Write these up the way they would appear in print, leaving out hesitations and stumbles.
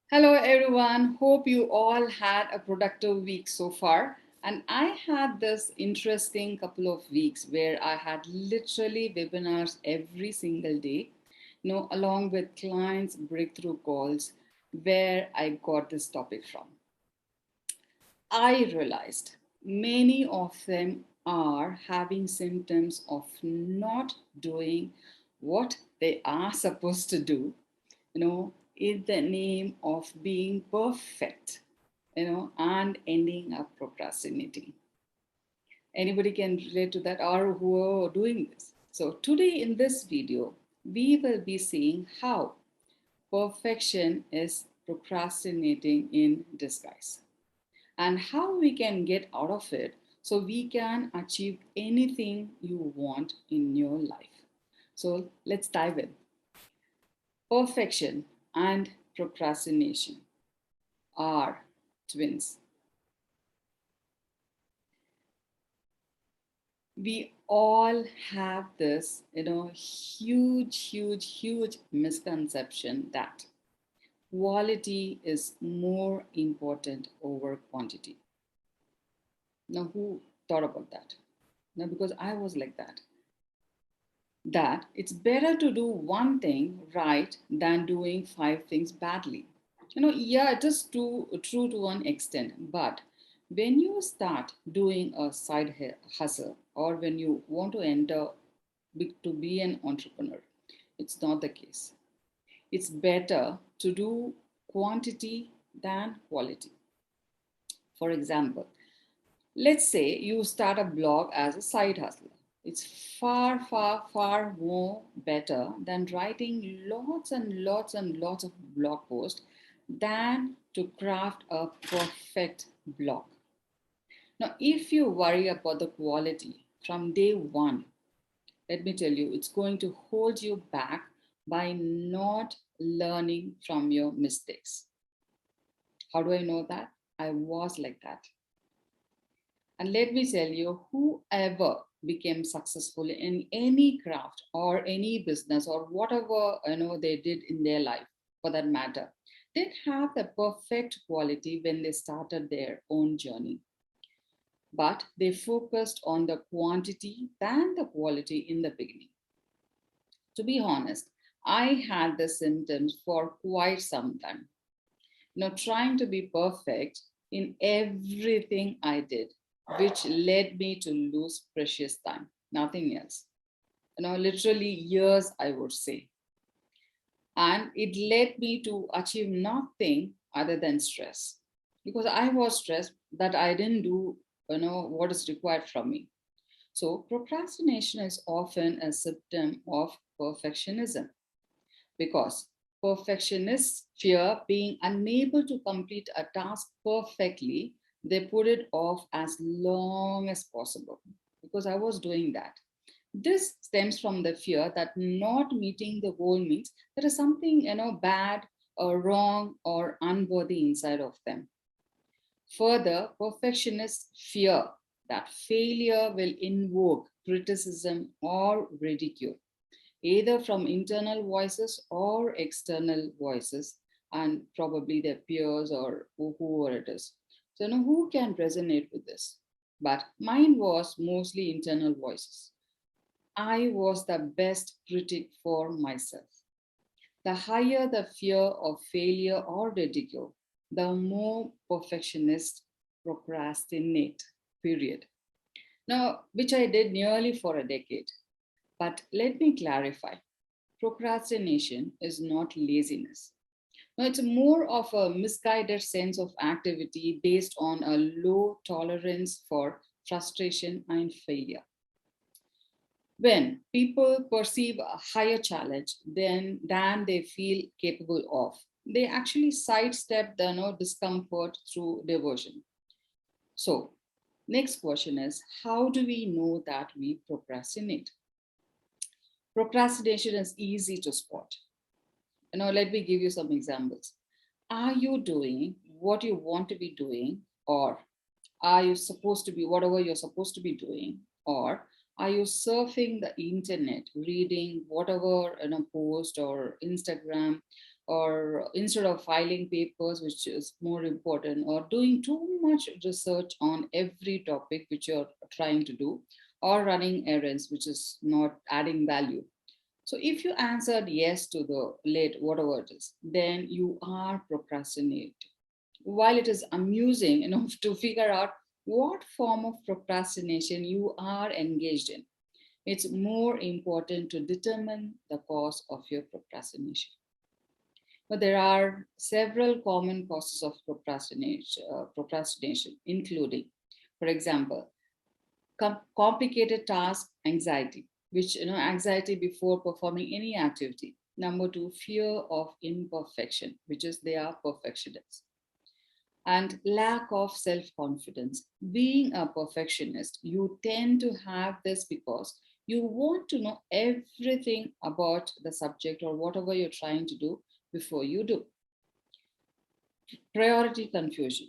Hello, everyone. Hope you all had a productive week so far. And I had this interesting couple of weeks where I had literally webinars every single day, along with clients' breakthrough calls, where I got this topic from. I realized many of them are having symptoms of not doing what they are supposed to do, in the name of being perfect, and ending up procrastinating. Anybody can relate to that or who are doing this. So today in this video, we will be seeing how perfection is procrastinating in disguise and how we can get out of it so we can achieve anything you want in your life. So let's dive in. Perfection and procrastination are twins. We all have this, huge misconception that quality is more important over quantity. Now, who thought about that? Now, because I was like that it's better to do one thing right than doing five things badly. Yeah, it is true to one extent, but when you start doing a hustle or when you want to enter to be an entrepreneur, it's not the case. It's better to do quantity than quality. For example, let's say you start a blog as a side hustle. It's far more better than writing lots and lots of blog posts than to craft a perfect blog. Now, if you worry about the quality from day one, let me tell you, it's going to hold you back by not learning from your mistakes. How do I know that? I was like that. And let me tell you, whoever became successful in any craft or any business or whatever they did in their life, for that matter, did have the perfect quality when they started their own journey. But they focused on the quantity than the quality in the beginning. To be honest, I had the symptoms for quite some time. Trying to be perfect in everything I did, which led me to lose precious time, nothing else. Literally years, I would say. And it led me to achieve nothing other than stress because I was stressed that I didn't do, what is required from me. So procrastination is often a symptom of perfectionism because perfectionists fear being unable to complete a task perfectly. They put it off as long as possible because I was doing that. This stems from the fear that not meeting the goal means there is something bad or wrong or unworthy inside of them. Further, perfectionists fear that failure will invoke criticism or ridicule either from internal voices or external voices, and probably their peers or whoever it is. So, who can resonate with this? But mine was mostly internal voices. I was the best critic for myself. The higher the fear of failure or ridicule, the more perfectionists procrastinate, period. Now, which I did nearly for a decade. But let me clarify, procrastination is not laziness. No, it's more of a misguided sense of activity based on a low tolerance for frustration and failure. When people perceive a higher challenge than they feel capable of, they actually sidestep the discomfort through diversion. So, next question is, how do we know that we procrastinate? Procrastination is easy to spot. Let me give you some examples. Are you doing what you want to be doing, or are you supposed to be whatever you're supposed to be doing, or are you surfing the internet, reading whatever post or Instagram or instead of filing papers, which is more important, or doing too much research on every topic which you're trying to do, or running errands, which is not adding value. So if you answered yes to the late, whatever it is, then you are procrastinating. While it is amusing, to figure out what form of procrastination you are engaged in, it's more important to determine the cause of your procrastination. But there are several common causes of procrastination, including, for example, complicated task anxiety, which anxiety before performing any activity. Number two, fear of imperfection, which is they are perfectionists, and lack of self-confidence. Being a perfectionist, you tend to have this because you want to know everything about the subject or whatever you're trying to do before you do. Priority confusion,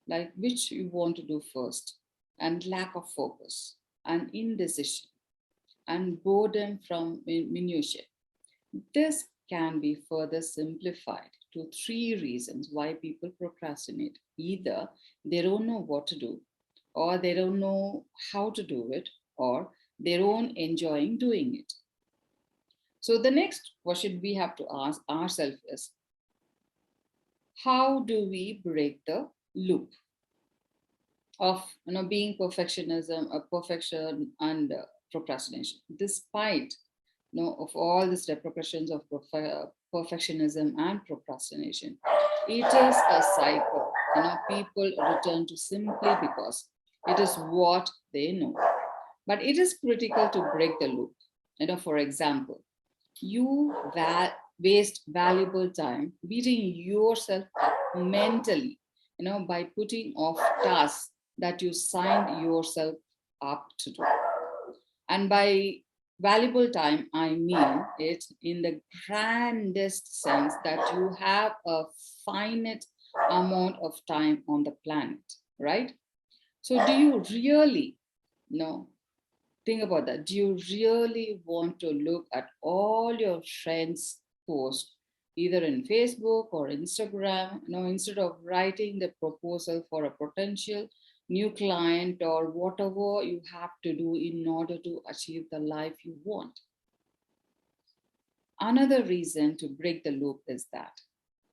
like which you want to do first, and lack of focus, and indecision, and boredom from minutiae. This can be further simplified to three reasons why people procrastinate. Either they don't know what to do, or they don't know how to do it, or they don't enjoying doing it. So the next question we have to ask ourselves is, how do we break the loop of being perfectionism, perfection, and procrastination, despite of all these repercussions of perfectionism and procrastination? It is a cycle. People return to simply because it is what they know. But it is critical to break the loop. For example, you waste valuable time beating yourself up mentally, by putting off tasks that you signed yourself up to do. And by valuable time, I mean it in the grandest sense that you have a finite amount of time on the planet, right? So do you really know? Think about that. Do you really want to look at all your friends' posts, either in Facebook or Instagram, instead of writing the proposal for a potential new client or whatever you have to do in order to achieve the life you want? Another reason to break the loop is that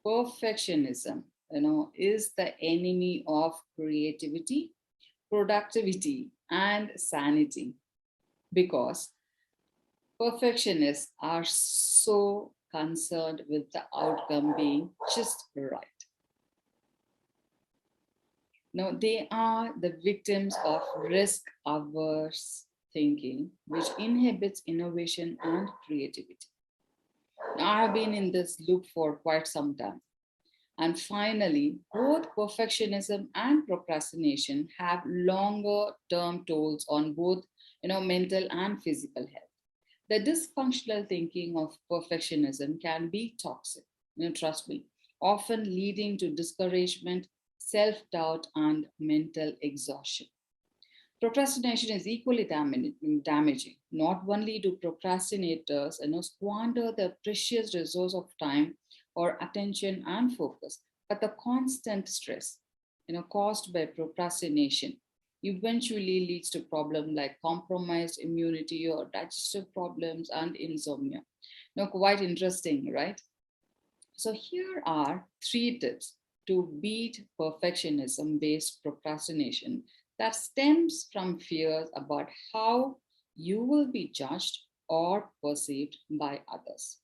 perfectionism, is the enemy of creativity, productivity, and sanity, because perfectionists are so concerned with the outcome being just right. Now, they are the victims of risk averse thinking, which inhibits innovation and creativity. Now, I have been in this loop for quite some time. And finally, both perfectionism and procrastination have longer term tolls on both mental and physical health. The dysfunctional thinking of perfectionism can be toxic, trust me, often leading to discouragement, self-doubt, and mental exhaustion. Procrastination is equally damaging. Not only do procrastinators squander the precious resource of time or attention and focus, but the constant stress caused by procrastination eventually leads to problems like compromised immunity or digestive problems and insomnia. Quite interesting, right? So here are three tips to beat perfectionism based procrastination that stems from fears about how you will be judged or perceived by others.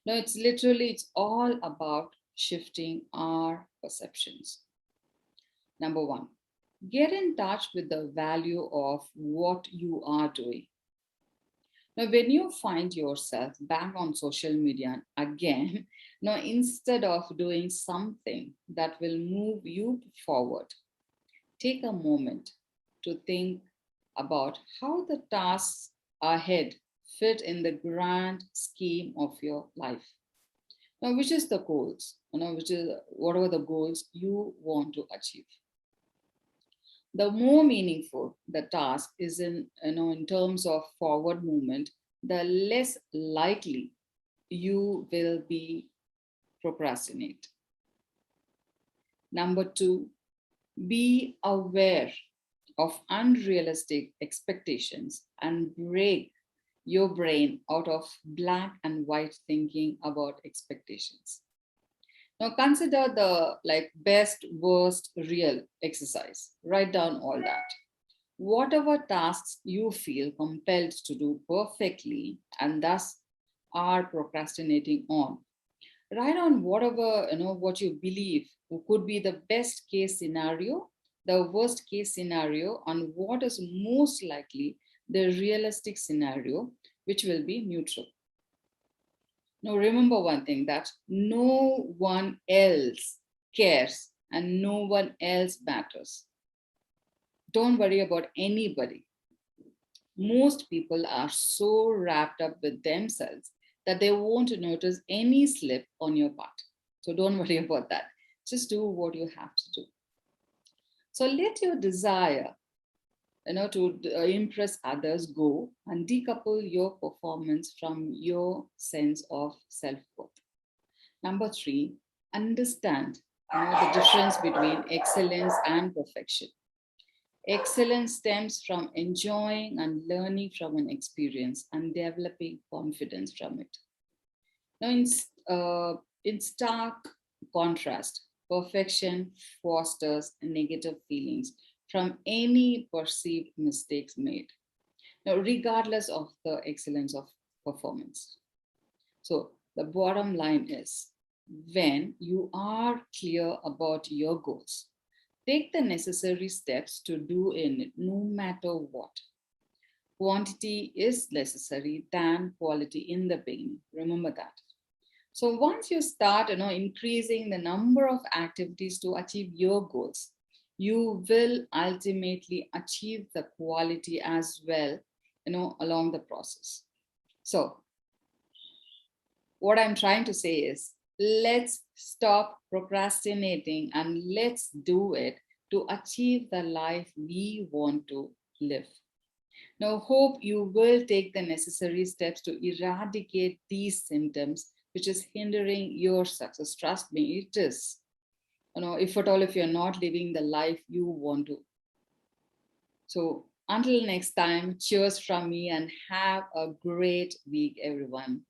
Now it's all about shifting our perceptions. Number one, get in touch with the value of what you are doing. Now, when you find yourself back on social media again, now instead of doing something that will move you forward, take a moment to think about how the tasks ahead fit in the grand scheme of your life. Now, which is the goals, which is whatever the goals you want to achieve. The more meaningful the task is in terms of forward movement, the less likely you will be procrastinate. Number two, be aware of unrealistic expectations and break your brain out of black and white thinking about expectations. Now consider the like best, worst, real exercise. Write down all that. Whatever tasks you feel compelled to do perfectly and thus are procrastinating on, write on whatever what you believe could be the best case scenario, the worst case scenario, and what is most likely the realistic scenario, which will be neutral. Now remember one thing, that no one else cares and no one else matters. Don't worry about anybody. Most people are so wrapped up with themselves that they won't notice any slip on your part. So don't worry about that. Just do what you have to do. So let your desire, to impress others go, and decouple your performance from your sense of self-worth. Number three, understand the difference between excellence and perfection. Excellence stems from enjoying and learning from an experience and developing confidence from it. Now, in stark contrast, perfection fosters negative feelings from any perceived mistakes made, now, regardless of the excellence of performance. So, the bottom line is, when you are clear about your goals, take the necessary steps to do in it no matter what. Quantity is necessary than quality in the beginning. Remember that. So once you start, increasing the number of activities to achieve your goals, you will ultimately achieve the quality as well, along the process. So what I'm trying to say is, let's stop procrastinating and let's do it to achieve the life we want to live. Now, hope you will take the necessary steps to eradicate these symptoms, which is hindering your success. Trust me, it is. If at all, if you're not living the life you want to. So until next time, cheers from me and have a great week, everyone.